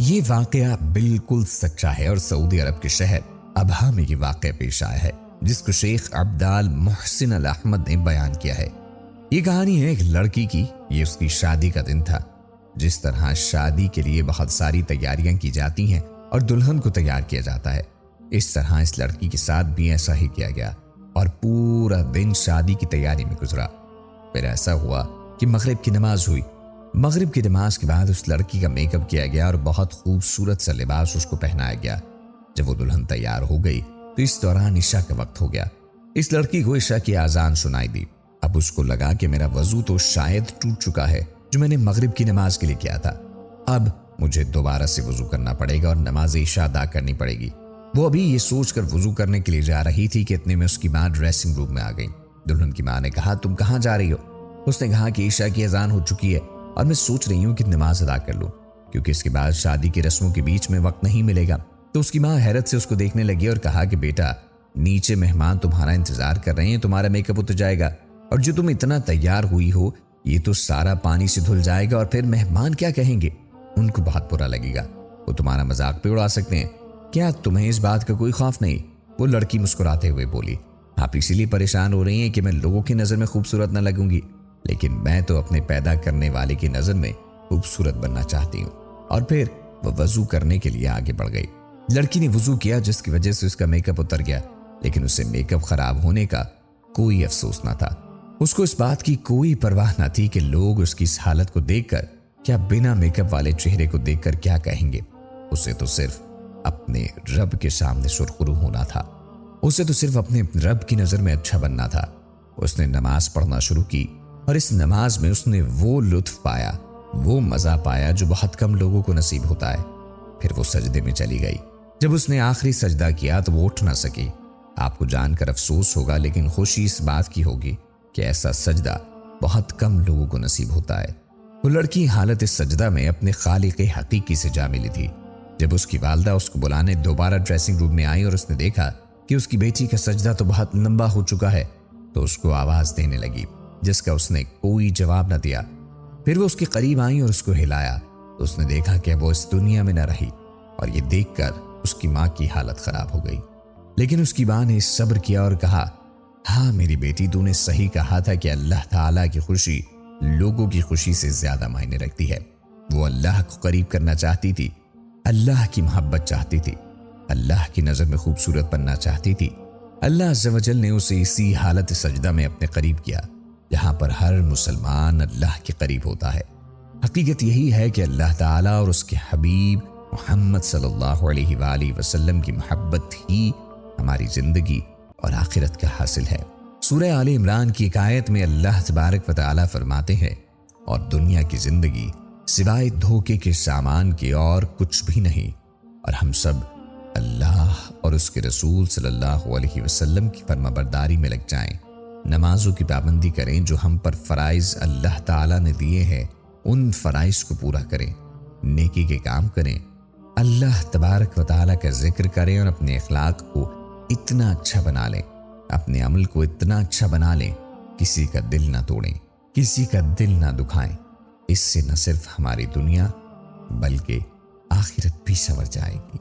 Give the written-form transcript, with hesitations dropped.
یہ واقعہ بالکل سچا ہے اور سعودی عرب کے شہر ابہا میں یہ واقعہ پیش آیا ہے جس کو شیخ عبدال محسن الاحمد نے بیان کیا ہے۔ یہ کہانی ہے ایک لڑکی کی۔ یہ اس کی شادی کا دن تھا۔ جس طرح شادی کے لیے بہت ساری تیاریاں کی جاتی ہیں اور دلہن کو تیار کیا جاتا ہے، اس طرح اس لڑکی کے ساتھ بھی ایسا ہی کیا گیا اور پورا دن شادی کی تیاری میں گزرا۔ پھر ایسا ہوا کہ مغرب کی نماز ہوئی۔ مغرب کی نماز کے بعد اس لڑکی کا میک اپ کیا گیا اور بہت خوبصورت سا لباس اس کو پہنایا گیا۔ جب وہ دلہن تیار ہو گئی تو اس دوران عشاء کا وقت ہو گیا۔ اس لڑکی کو عشاء کی اذان سنائی دی۔ اب اس کو لگا کہ میرا وضو تو شاید ٹوٹ چکا ہے جو میں نے مغرب کی نماز کے لیے کیا تھا، اب مجھے دوبارہ سے وضو کرنا پڑے گا اور نماز عشاء ادا کرنی پڑے گی۔ وہ ابھی یہ سوچ کر وضو کرنے کے لیے جا رہی تھی کہ اتنے میں اس کی ماں ڈریسنگ روم میں آ گئی۔ دلہن کی ماں نے کہا، تم کہاں جا رہی ہو؟ اس نے کہا کہ عشاء کی اذان ہو چکی ہے اور میں سوچ رہی ہوں کہ نماز ادا کر لوں کیونکہ اس کے بعد شادی کی رسموں کے بیچ میں وقت نہیں ملے گا۔ تو اس کی ماں حیرت سے اس کو دیکھنے لگی اور کہا کہ بیٹا، نیچے مہمان تمہارا انتظار کر رہے ہیں، تمہارا میک اپ اتر جائے گا اور جو تم اتنا تیار ہوئی ہو یہ تو سارا پانی سے دھل جائے گا اور پھر مہمان کیا کہیں گے؟ ان کو بہت برا لگے گا، وہ تمہارا مذاق بھی اڑا سکتے ہیں۔ کیا تمہیں اس بات کا کوئی خوف نہیں؟ وہ لڑکی مسکراتے ہوئے بولی، آپ اسی لیے پریشان ہو رہی ہیں کہ میں لوگوں کی نظر میں خوبصورت نہ لگوں گی، لیکن میں تو اپنے پیدا کرنے والے کی نظر میں خوبصورت بننا چاہتی ہوں۔ اور پھر وہ وضو کرنے کے لیے آگے بڑھ گئی۔ لڑکی نے وضو کیا جس کی وجہ سے اس کا میک اپ اتر گیا، لیکن اسے میک اپ خراب ہونے کا کوئی افسوس نہ تھا۔ اس کو اس بات کی کوئی پرواہ نہ تھی کہ لوگ اس کی اس حالت کو دیکھ کر کیا بنا میک اپ والے چہرے کو دیکھ کر کیا کہیں گے۔ اسے تو صرف اپنے رب کے سامنے سرخرو ہونا تھا، اسے تو صرف اپنے رب کی نظر میں اچھا بننا تھا۔ اس نے نماز پڑھنا شروع کی اور اس نماز میں اس نے وہ لطف پایا، وہ مزہ پایا جو بہت کم لوگوں کو نصیب ہوتا ہے۔ پھر وہ سجدے میں چلی گئی۔ جب اس نے آخری سجدہ کیا تو وہ اٹھ نہ سکی۔ آپ کو جان کر افسوس ہوگا لیکن خوشی اس بات کی ہوگی کہ ایسا سجدہ بہت کم لوگوں کو نصیب ہوتا ہے۔ وہ لڑکی حالت اس سجدہ میں اپنے خالق حقیقی سے جا ملی تھی۔ جب اس کی والدہ اس کو بلانے دوبارہ ڈریسنگ روم میں آئی اور اس نے دیکھا کہ اس کی بیٹی کا سجدہ تو بہت لمبا ہو چکا ہے تو اس کو آواز دینے لگی جس کا اس نے کوئی جواب نہ دیا۔ پھر وہ اس کے قریب آئی اور اس کو ہلایا تو اس نے دیکھا کہ وہ اس دنیا میں نہ رہی اور یہ دیکھ کر اس کی ماں کی حالت خراب ہو گئی۔ لیکن اس کی ماں نے صبر کیا اور کہا، ہاں میری بیٹی، تو نے صحیح کہا تھا کہ اللہ تعالیٰ کی خوشی لوگوں کی خوشی سے زیادہ معنی رکھتی ہے۔ وہ اللہ کو قریب کرنا چاہتی تھی، اللہ کی محبت چاہتی تھی، اللہ کی نظر میں خوبصورت بننا چاہتی تھی۔ اللہ عز و جل نے اسے اسی حالت سجدہ میں اپنے قریب کیا جہاں پر ہر مسلمان اللہ کے قریب ہوتا ہے۔ حقیقت یہی ہے کہ اللہ تعالیٰ اور اس کے حبیب محمد صلی اللہ علیہ وآلہ وسلم کی محبت ہی ہماری زندگی اور آخرت کا حاصل ہے۔ سورہ آل عمران کی ایک آیت میں اللہ تبارک و تعالیٰ فرماتے ہیں، اور دنیا کی زندگی سوائے دھوکے کے سامان کے اور کچھ بھی نہیں، اور ہم سب اللہ اور اس کے رسول صلی اللہ علیہ وسلم کی فرما برداری میں لگ جائیں، نمازوں کی پابندی کریں جو ہم پر فرائض اللہ تعالیٰ نے دیے ہیں، ان فرائض کو پورا کریں، نیکی کے کام کریں، اللہ تبارک و تعالیٰ کا ذکر کریں اور اپنے اخلاق کو اتنا اچھا بنا لیں، اپنے عمل کو اتنا اچھا بنا لیں، کسی کا دل نہ توڑیں، کسی کا دل نہ دکھائیں۔ اس سے نہ صرف ہماری دنیا بلکہ آخرت بھی سنور جائے گی۔